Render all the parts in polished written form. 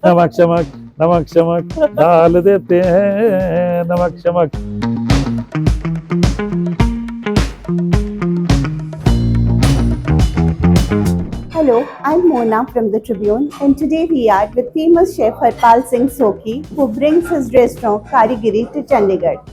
नमक शमक नमक शमक डाल देते हैं नमक शमक. Hello, I'm Mona from the Tribune, and today we are with famous Chef Harpal Singh Sokhi, who brings his restaurant Karigiri to Chandigarh.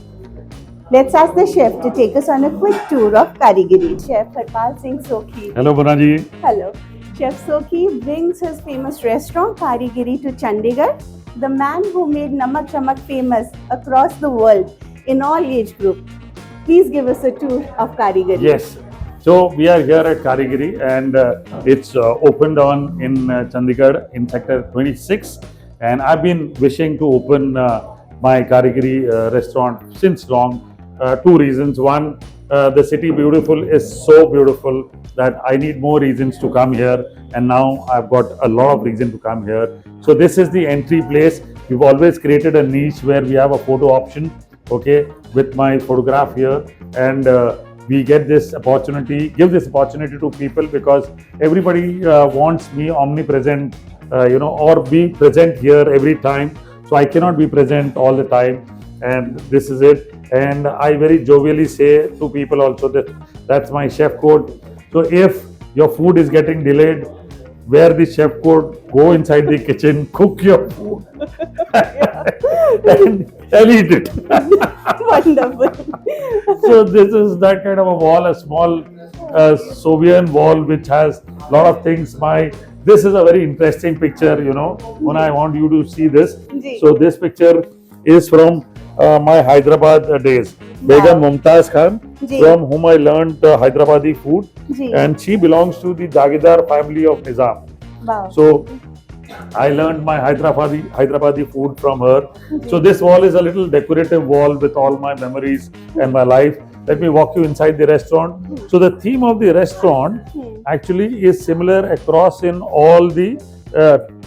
Let's ask the chef to take us on a quick tour of Karigiri. Chef Harpal Singh Sokhi. Hello Mona ji. Hello. Chef Sokhi brings his famous restaurant Karigiri to Chandigarh, the man who made Namak Shamak famous across the world in all age groups. Please give us a tour of Karigiri. Yes. So we are here at Karigiri, and it's opened in Chandigarh in sector 26, and I've been wishing to open my Karigiri restaurant since long. Two reasons. One, the city beautiful is so beautiful that I need more reasons to come here, and now I've got a lot of reason to come here. So this is the entry place. We've always created a niche where we have a photo option, okay, with my photograph here, and we get this opportunity, give this opportunity to people because everybody wants me omnipresent, or be present here every time. So I cannot be present all the time, and this is it. And I very jovially say to people also that that's my chef code. So if your food is getting delayed, wear the chef code, go inside the kitchen, cook your food, and eat it. Wonderful. So this is that kind of a wall, a small Soviet wall which has a lot of things. This is a very interesting picture, when I want you to see this. So this picture is from my Hyderabad days. Begum Mumtaz Khan, from whom I learned Hyderabadi food, and she belongs to the Jagidar family of Nizam. Wow. So I learned my Hyderabadi food from her. So this wall is a little decorative wall with all my memories and my life. Let me walk you inside the restaurant. So the theme of the restaurant actually is similar across in all the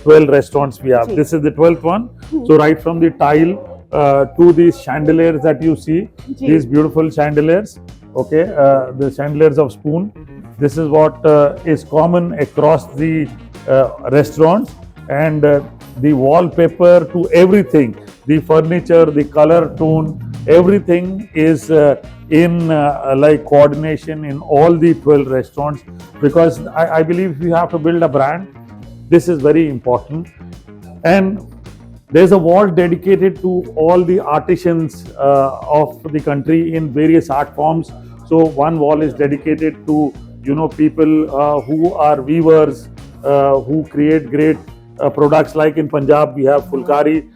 12 restaurants we have. This is the 12th one. So right from the tile to these chandeliers that you see, these beautiful chandeliers, okay, the chandeliers of spoon. This is what is common across the restaurants, and the wallpaper to everything, the furniture, the color tone, everything is in like coordination in all the 12 restaurants, because I believe we have to build a brand. This is very important. And there's a wall dedicated to all the artisans of the country in various art forms. So one wall is dedicated to people who are weavers, who create great products. Like in Punjab we have Fulkari.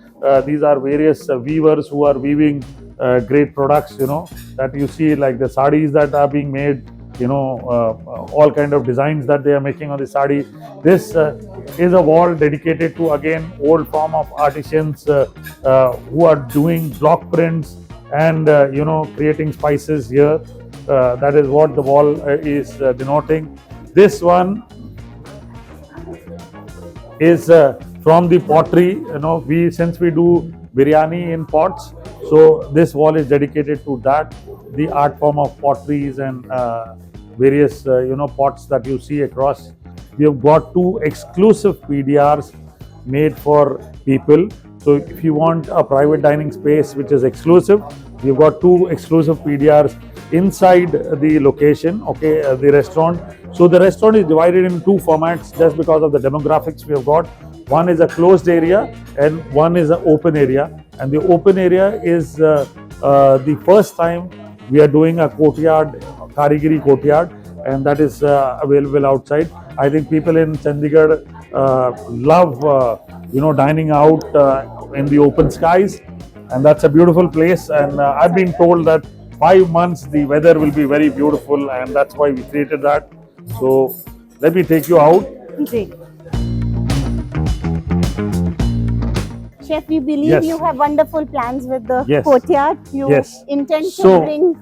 These are various weavers who are weaving great products, that you see, like the sarees that are being made, all kind of designs that they are making on the sari. This is a wall dedicated to, again, old form of artisans who are doing block prints and creating spices here. That is what the wall is denoting. This one is from the pottery. Since we do biryani in pots, so this wall is dedicated to that, the art form of potteries and various pots that you see across. We have got 2 exclusive PDRs made for people. So if you want a private dining space which is exclusive, we've got 2 exclusive PDRs inside the location, okay, the restaurant. So the restaurant is divided in 2 formats just because of the demographics we have got. One is a closed area and one is an open area. And the open area is the first time we are doing a courtyard, Karigiri courtyard, and that is available outside. I think people in Chandigarh love dining out in the open skies, and that's a beautiful place. And I've been told that 5 months the weather will be very beautiful, and that's why we created that. So let me take you out. Chef, we believe you have wonderful plans with the courtyard. You intend to bring...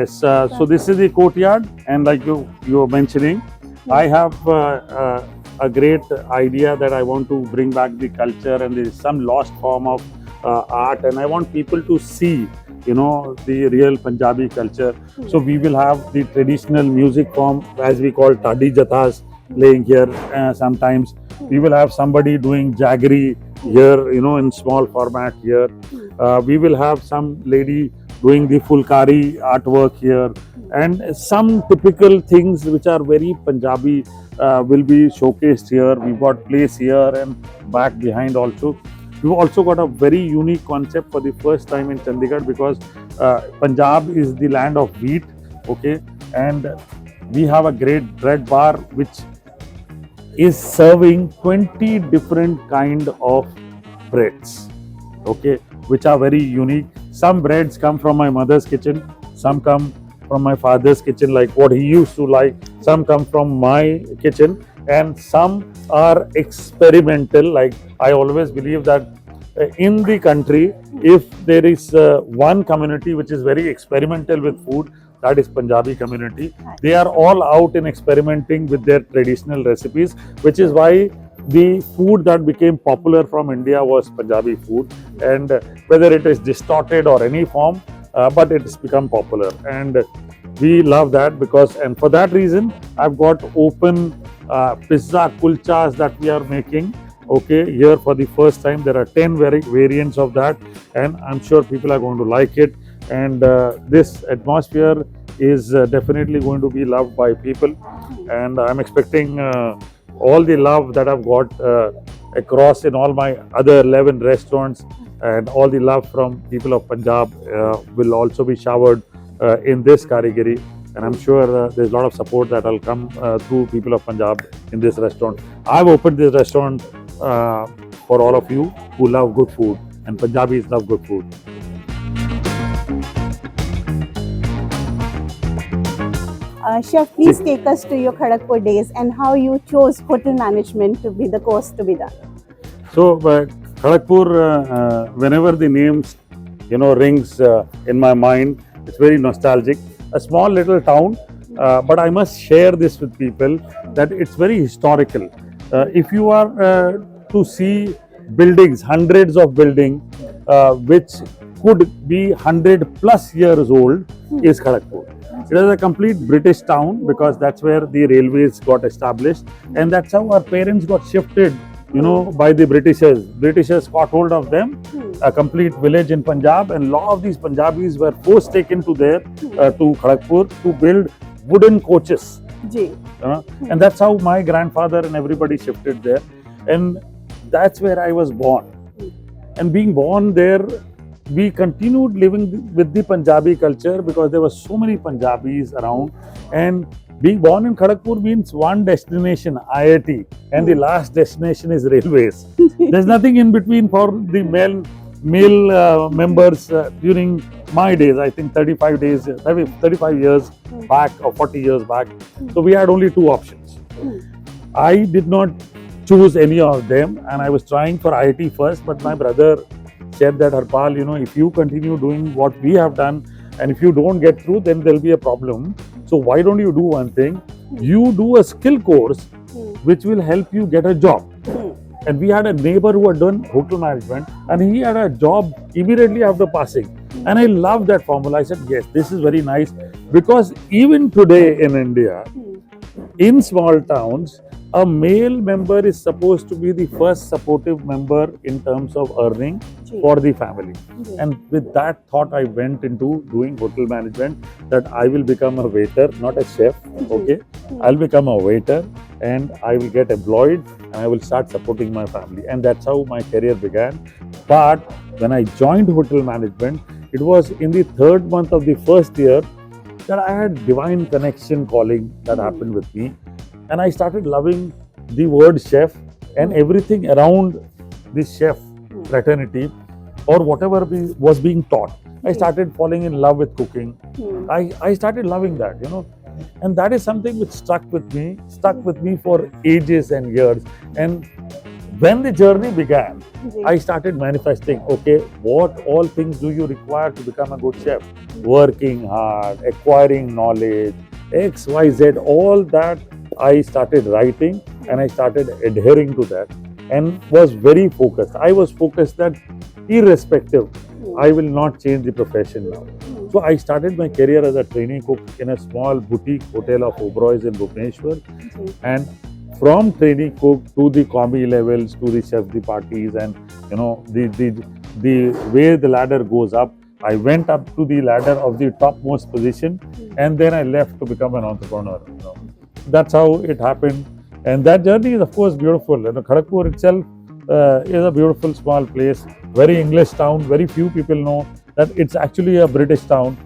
So this is the courtyard, and like you were mentioning, I have a great idea that I want to bring back the culture, and there is some lost form of art, and I want people to see the real Punjabi culture. So we will have the traditional music form, as we call Tadi Jathas, playing here sometimes. We will have somebody doing jaggery here, in small format here. We will have some lady doing the Fulkari artwork here, and some typical things which are very Punjabi will be showcased here. We've got place here and back behind also. We've also got a very unique concept for the first time in Chandigarh, because Punjab is the land of wheat, okay, and we have a great bread bar which is serving 20 different kind of breads, okay, which are very unique. Some breads come from my mother's kitchen, some come from my father's kitchen, like what he used to like, some come from my kitchen, and some are experimental. Like, I always believe that in the country, if there is one community which is very experimental with food, that is Punjabi community. They are all out in experimenting with their traditional recipes, which is why the food that became popular from India was Punjabi food, and whether it is distorted or any form, but it has become popular, and we love that. Because, and for that reason, I've got open pizza kulchas that we are making, okay, here for the first time. There are 10 variants of that, and I'm sure people are going to like it, and this atmosphere is definitely going to be loved by people, and I'm expecting all the love that I've got across in all my other 11 restaurants, and all the love from people of Punjab will also be showered in this Karigiri, and I'm sure there's a lot of support that will come through people of Punjab in this restaurant. I've opened this restaurant for all of you who love good food, and Punjabis love good food. Chef, please take us to your Kharagpur days and how you chose hotel management to be the course to be done. So, Kharagpur, whenever the names, rings in my mind, it's very nostalgic. A small little town, but I must share this with people that it's very historical. If you are to see buildings, hundreds of buildings, which could be 100 plus years old, is Kharagpur. It is a complete British town, because that's where the railways got established, and that's how our parents got shifted, by the Britishers. Britishers got hold of them, a complete village in Punjab, and a lot of these Punjabis were forced taken to there, to Kharagpur, to build wooden coaches. And that's how my grandfather and everybody shifted there, and that's where I was born. And being born there, we continued living with the Punjabi culture, because there were so many Punjabis around, and being born in Kharagpur means one destination, IIT, and the last destination is railways. There's nothing in between for the male members during my days. I think 35 years back or 40 years back. So we had only two options. I did not choose any of them, and I was trying for IIT first, but my brother said that, Harpal, if you continue doing what we have done, and if you don't get through, then there'll be a problem. So why don't you do one thing? You do a skill course which will help you get a job. And we had a neighbor who had done hotel management, and he had a job immediately after passing. And I love that formula. I said, yes, this is very nice, because even today in India, in small towns, a male member is supposed to be the first supportive member in terms of earning for the family. And with that thought, I went into doing hotel management, that I will become a waiter, not a chef, okay? I'll become a waiter, and I will get employed, and I will start supporting my family. And that's how my career began. But when I joined hotel management, it was in the third month of the first year that I had divine connection calling that happened with me. And I started loving the word chef and everything around this chef fraternity, or whatever was being taught. I started falling in love with cooking. I started loving that, and that is something which stuck with me for ages and years. And when the journey began, I started manifesting, okay, what all things do you require to become a good chef? Working hard, acquiring knowledge, X, Y, Z, all that I started writing, and I started adhering to that, and was very focused. I was focused that irrespective, I will not change the profession now. So I started my career as a trainee cook in a small boutique hotel of Oberoi's in Bhubaneswar, and from training cook to the combi levels to the chef de parties, and the way the ladder goes up. I went up to the ladder of the topmost position, and then I left to become an entrepreneur. That's how it happened, and that journey is of course beautiful. Kharagpur itself is a beautiful small place, very English town. Very few people know that it's actually a British town.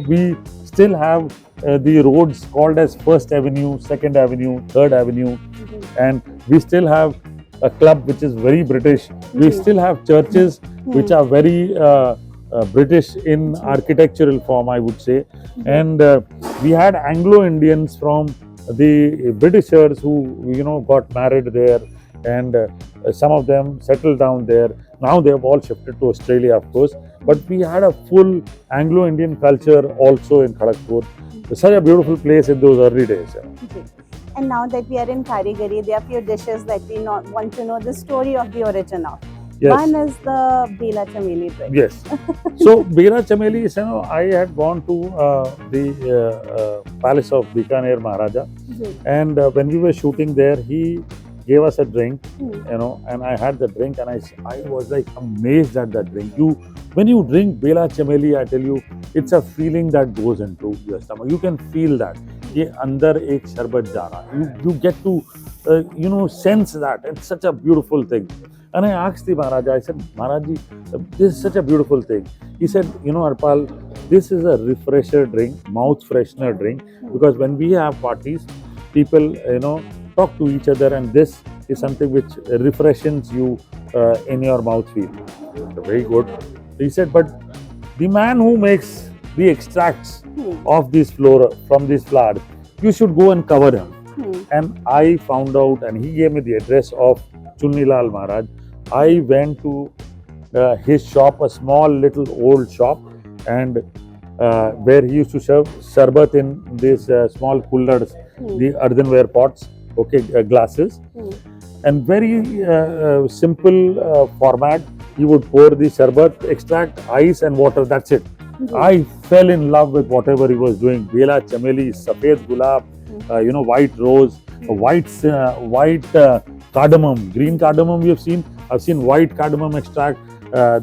We still have the roads called as First Avenue, Second Avenue, Third Avenue, and we still have a club which is very British. We still have churches which are very British in architectural form, I would say. And we had Anglo-Indians from the Britishers who got married there, and some of them settled down there. Now they have all shifted to Australia, of course. But we had a full Anglo-Indian culture also in Kharagpur. Such a beautiful place in those early days. Okay. And now that we are in Karigari, there are few dishes that we want to know the story of the origin of. Yes. One is the Bela Chameli drink. Yes. So Bela Chameli, I had gone to the palace of Bikaner Maharaja, and when we were shooting there, he gave us a drink, and I had the drink, and I was like amazed at that drink. When you drink Bela Chameli, I tell you, it's a feeling that goes into your stomach. You can feel that. Ye andar ek sharbat ja raha. You get to sense that. It's such a beautiful thing. And I asked the Maharaja, I said, Maharaji, this is such a beautiful thing. He said, Harpal, this is a refresher drink, mouth freshener drink, because when we have parties, people, talk to each other, and this is something which refreshes you in your mouth feel. Very good. He said, but the man who makes the extracts of this flora from these flowers, you should go and cover him. And I found out, and he gave me the address of Chunnilal Maharaj. I went to his shop, a small little old shop, and where he used to serve sharbat in these small coolers, the earthenware pots, glasses, and very simple format. He would pour the sharbat, extract, ice and water, that's it. I fell in love with whatever he was doing. Bela Chameli, Safed Gulab, white rose, white cardamom, green cardamom we have seen. I've seen white cardamom extract.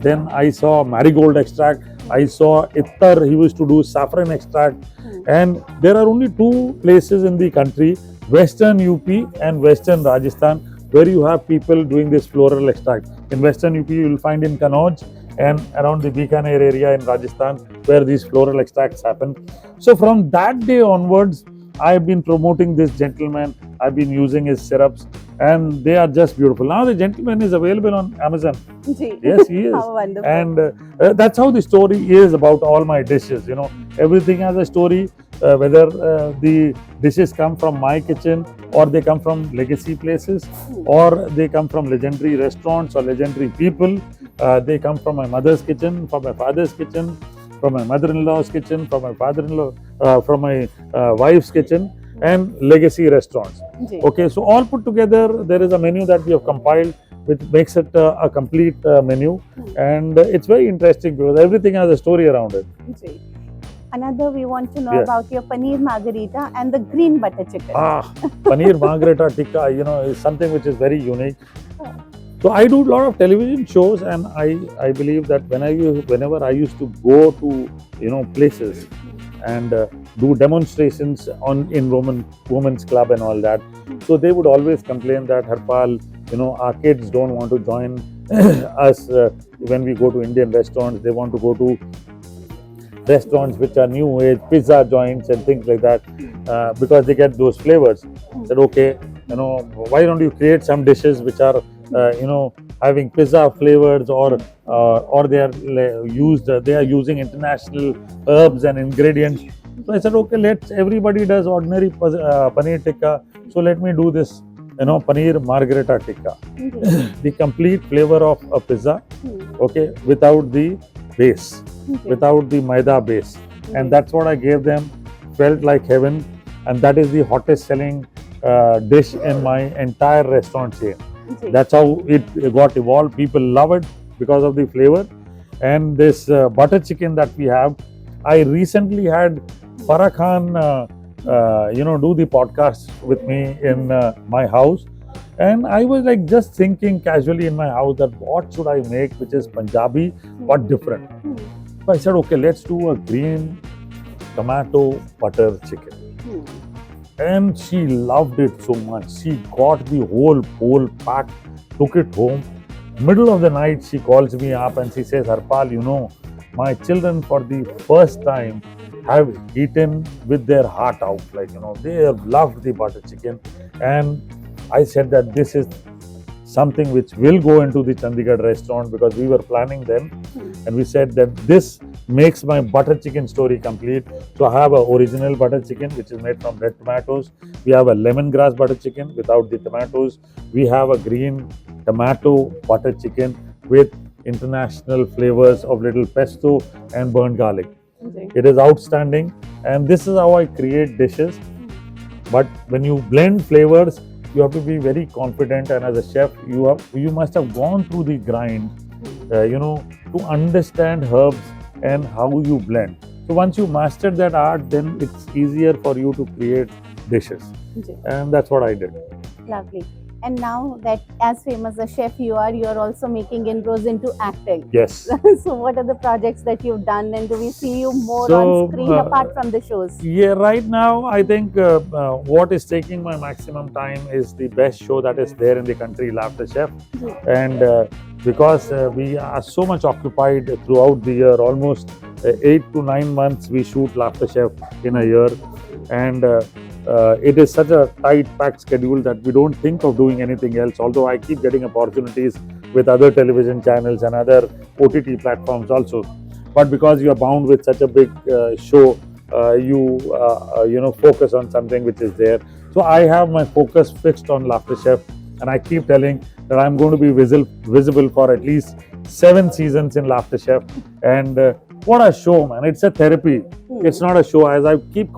Then I saw marigold extract. I saw ittar, he used to do saffron extract. And there are only two places in the country, Western UP and Western Rajasthan, where you have people doing this floral extract. In Western UP, you will find in Kanauj and around the Bikaner area in Rajasthan, where these floral extracts happen. So from that day onwards, I've been promoting this gentleman. I've been using his syrups, and they are just beautiful. Now the gentleman is available on Amazon. Yes, he is. How wonderful. And that's how the story is about all my dishes. Everything has a story, whether the dishes come from my kitchen, or they come from legacy places, or they come from legendary restaurants or legendary people. They come from my mother's kitchen, from my father's kitchen, from my mother-in-law's kitchen, from my father-in-law, from my wife's kitchen, and legacy restaurants. Okay, so all put together, there is a menu that we have compiled, which makes it a complete menu, and it's very interesting because everything has a story around it. Another, we want to know about your paneer margarita and the green butter chicken. Paneer margarita tikka, is something which is very unique. So I do a lot of television shows, and I believe that whenever I used to go to places and do demonstrations in women's club and all that, so they would always complain that Harpal, our kids don't want to join us when we go to Indian restaurants. They want to go to restaurants which are new age, pizza joints and things like that, because they get those flavors. I said, okay, why don't you create some dishes which are having pizza flavors, or they are using international herbs and ingredients. So I said, okay, everybody does ordinary paneer tikka, so let me do this paneer margarita tikka. The complete flavor of a pizza, without the base, without the maida base. And that's what I gave them. Felt like heaven, and that is the hottest selling dish in my entire restaurant chain. That's how it got evolved. People love it because of the flavor. And this butter chicken that we have, I recently had Farah Khan do the podcast with me in my house. And I was like just thinking casually in my house that what should I make which is Punjabi but different. So I said, okay, let's do a green tomato butter chicken. And she loved it so much. She got the whole bowl packed, took it home. Middle of the night, she calls me up and she says, Harpal, my children for the first time have eaten with their heart out. They have loved the butter chicken. And I said that this is something which will go into the Chandigarh restaurant because we were planning them. And we said that this makes my butter chicken story complete. So I have a original butter chicken which is made from red tomatoes. We have a lemongrass butter chicken without the tomatoes. We have a green tomato butter chicken with international flavors of little pesto and burnt garlic. It is outstanding, and this is how I create dishes. But when you blend flavors, you have to be very confident, and as a chef, you must have gone through the grind, to understand herbs and how you blend. So once you master that art, then it's easier for you to create dishes, and that's what I did. Lovely. And now that as famous a chef you are also making inroads into acting. Yes. So what are the projects that you've done, and do we see you more So, on screen apart from the shows? Yeah, right now I think what is taking my maximum time is the best show that is there in the country, Laughter Chef. And because we are so much occupied throughout the year, almost 8 to 9 months we shoot Laughter Chef in a year. And it is such a tight packed schedule that we don't think of doing anything else, although I keep getting opportunities with other television channels and other OTT platforms also. But because you are bound with such a big show, you focus on something which is there. So I have my focus fixed on Laughter Chef, and I keep telling that I'm going to be visible for at least 7 seasons in Laughter Chef. And what a show, man. It's a therapy. It's not a show. As I keep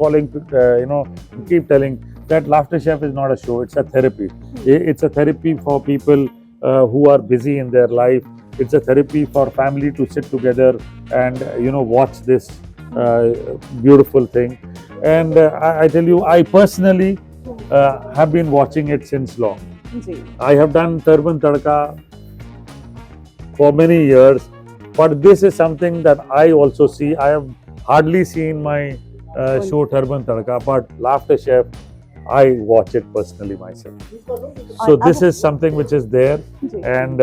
keep telling that Laughter Chef is not a show. It's a therapy. It's a therapy for people who are busy in their life. It's a therapy for family to sit together and, watch this beautiful thing. And I tell you, I personally have been watching it since long. I have done Turban Tadka for many years, but this is something that I also see. I have hardly seen my show Turban Tadka, but Laughter Chef, I watch it personally myself. So this is something which is there and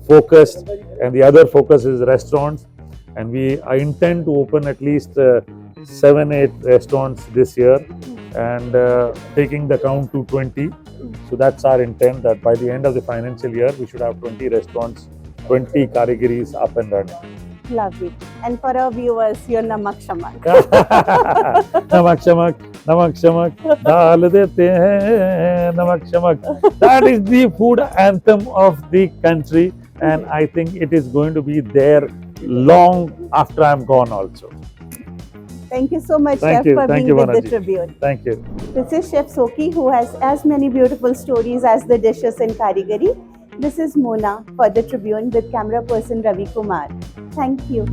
focused, and the other focus is restaurants. And I intend to open at least 7-8 restaurants this year, and taking the count to 20. So that's our intent, that by the end of the financial year, we should have 20 restaurants, 20 Karigiris up and running. Lovely. And for our viewers, your Namak Shamak. Namak Shamak, dal dete hain, Namak Shamak. That is the food anthem of the country, and I think it is going to be there long after I'm gone also. Thank you so much, Thank Chef, you. for Thank being you, with the Vanaji. Tribune. Thank you. This is Chef Sokhi, who has as many beautiful stories as the dishes in Karigari. This is Mona for the Tribune with camera person Ravi Kumar. Thank you.